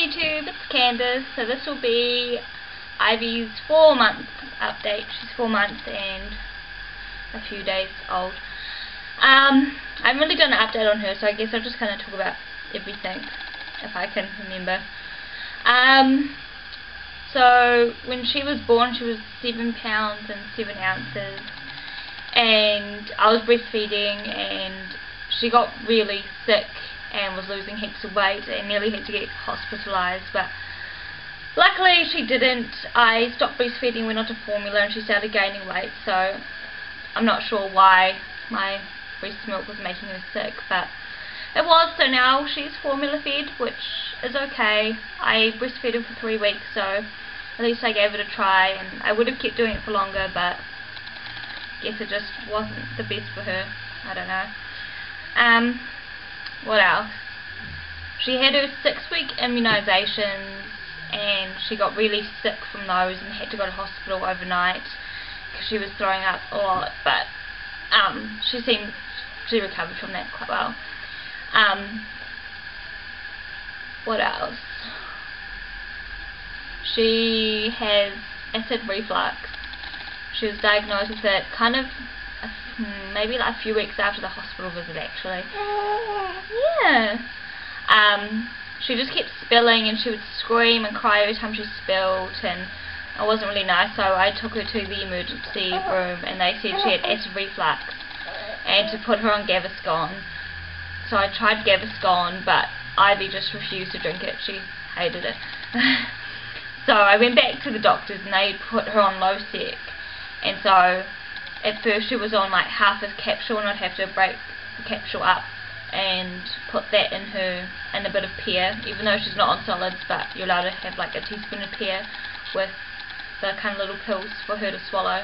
YouTube, it's Candace. So this will be Ivy's 4-month update. She's 4 months and a few days old. I haven't really done an update on her, so I guess I'll just kind of talk about everything if I can remember. So when she was born, she was 7 pounds and 7 ounces, and I was breastfeeding, and she got really sick and was losing heaps of weight and nearly had to get hospitalised, but luckily she didn't. I stopped breastfeeding, went onto formula, and she started gaining weight, so I'm not sure why my breast milk was making her sick, but it was. So now she's formula fed, which is okay. I breastfed her for 3 weeks, so at least I gave it a try, and I would have kept doing it for longer, but I guess it just wasn't the best for her. I don't know. What else? She had her 6-week immunisations, and she got really sick from those and had to go to hospital overnight because she was throwing up a lot, but she recovered from that quite well. What else? She has acid reflux. She was diagnosed with it kind of maybe like a few weeks after the hospital visit, actually. Yeah. She just kept spilling, and she would scream and cry every time she spilled, and it wasn't really nice, so I took her to the emergency room, and they said she had acid reflux and to put her on Gaviscon. So I tried Gaviscon, but Ivy just refused to drink it. She hated it. So I went back to the doctors, and they put her on Losec, and so at first she was on like half a capsule, and I'd have to break the capsule up and put that in her, and a bit of pear, even though she's not on solids, but you're allowed to have like a teaspoon of pear with the kind of little pills for her to swallow.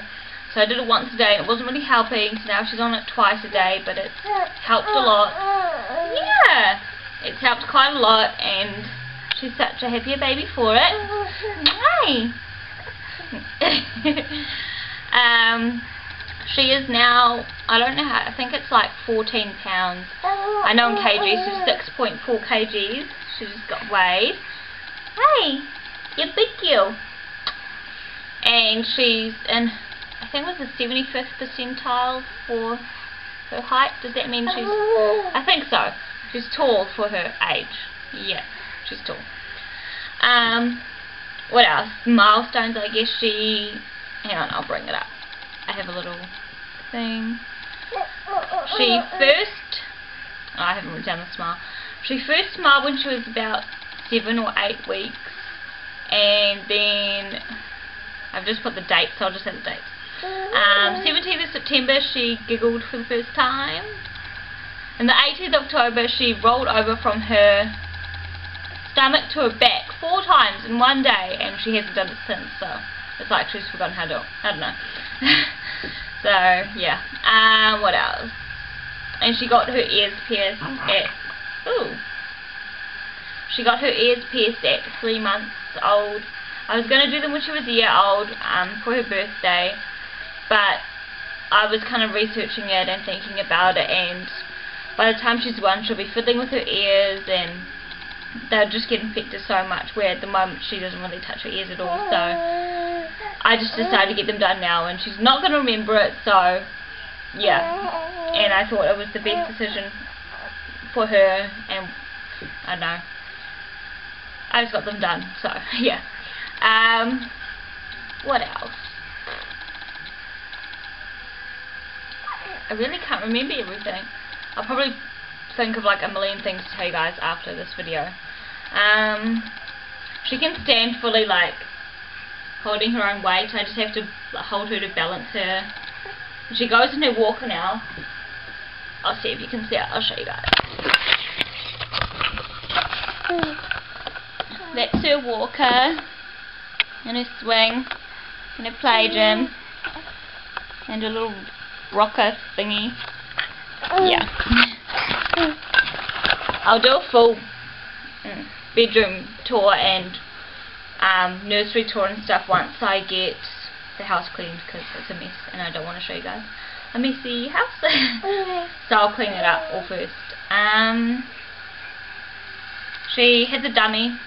So I did it once a day, and it wasn't really helping, so now she's on it twice a day, but it's helped a lot. Yeah, it's helped quite a lot, and she's such a happier baby for it. Yay! She is now, I don't know how, I think it's like 14 pounds. I know in kgs, she's 6.4 kgs. She just got weighed. Hey, you're big girl. And she's in, I think it was the 75th percentile for her height. Does that mean she's, I think so. She's tall for her age. Yeah, she's tall. What else? Milestones, I guess she, hang on, I'll bring it up. I have a little thing. She first, I haven't written down the smile. She first smiled when she was about 7 or 8 weeks, and then I've just put the dates, so I'll just say the dates. 17th of September she giggled for the first time, and the 18th of October she rolled over from her stomach to her back 4 times in one day, and she hasn't done it since, so it's like she's forgotten how to do it. I don't know. So, yeah. What else? And she got her ears pierced at, she got her ears pierced at 3 months old. I was going to do them when she was a year old, for her birthday, but I was kind of researching it and thinking about it, and by the time she's 1 she'll be fiddling with her ears, and they'll just get infected so much, where at the moment she doesn't really touch her ears at all, so I just decided to get them done now, and she's not going to remember it, so yeah, and I thought it was the best decision for her, and I don't know, I just got them done, so yeah. What else? I really can't remember everything. I'll probably think of like a million things to tell you guys after this video. She can stand fully, like holding her own weight. I just have to hold her to balance her. She goes in her walker now. I'll see if you can see it. I'll show you guys. That's her walker, and her swing, and her play gym, and her little rocker thingy. Yeah. I'll do a full bedroom tour and nursery tour and stuff once I get the house cleaned, because it's a mess and I don't want to show you guys a messy house. So I'll clean it up all first. She had the dummy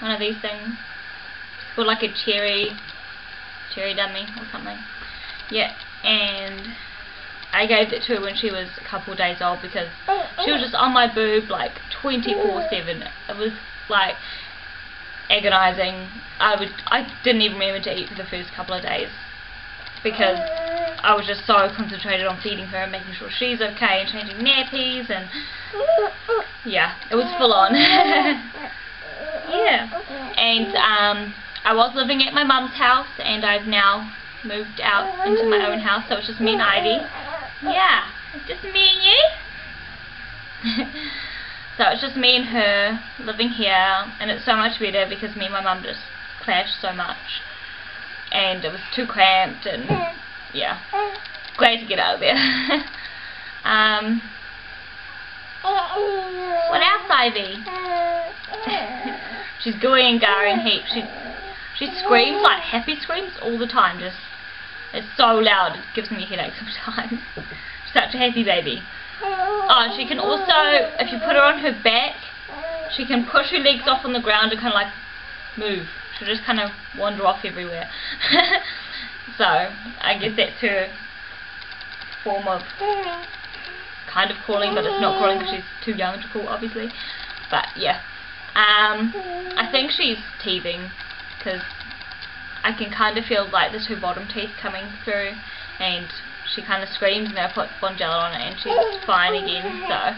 one of these things. It's called like a cherry dummy or something. Yeah, and I gave it to her when she was a couple of days old because she was just on my boob like 24/7. It was like agonizing. I didn't even remember to eat for the first couple of days because I was just so concentrated on feeding her and making sure she's okay and changing nappies, and yeah, it was full on. Yeah, and I was living at my mum's house, and I've now moved out into my own house, so it's just me and Ivy. Yeah, it's just me and you. So it's just me and her living here, and it's so much better because me and my mum just clashed so much, and it was too cramped, and yeah, great to get out of there. What else, Ivy? She's gooey and garring heaps. She screams like happy screams all the time. Just, it's so loud, it gives me a headache sometimes. She's such a happy baby. Oh, she can also, if you put her on her back, she can push her legs off on the ground and kind of like move. She'll just kind of wander off everywhere. So, I guess that's her form of kind of crawling, but it's not crawling because she's too young to crawl, obviously. But yeah, I think she's teething because I can kind of feel like the two bottom teeth coming through, and she kind of screams, and I put Bonjela on it and she's fine again. So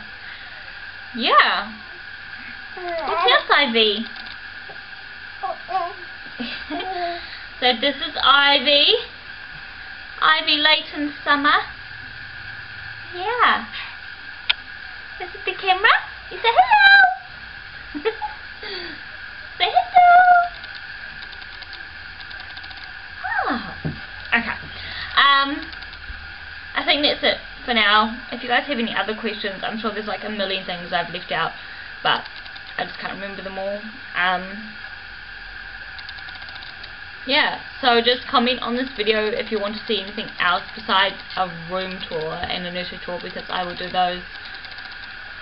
yeah. What's else, Ivy? So this is Ivy. Ivy Layton Summer. Yeah. This is the camera. You say hello. Say hello. Oh. Okay. I think that's it for now. If you guys have any other questions, I'm sure there's like a million things I've left out, but I just can't remember them all. Yeah, so just comment on this video if you want to see anything else besides a room tour and a nursery tour, because I will do those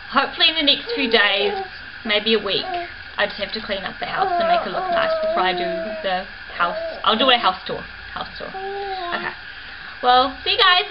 hopefully in the next few days, maybe a week. I just have to clean up the house and make it look nice before I do the house. I'll do a house tour. Okay. Well, see you guys.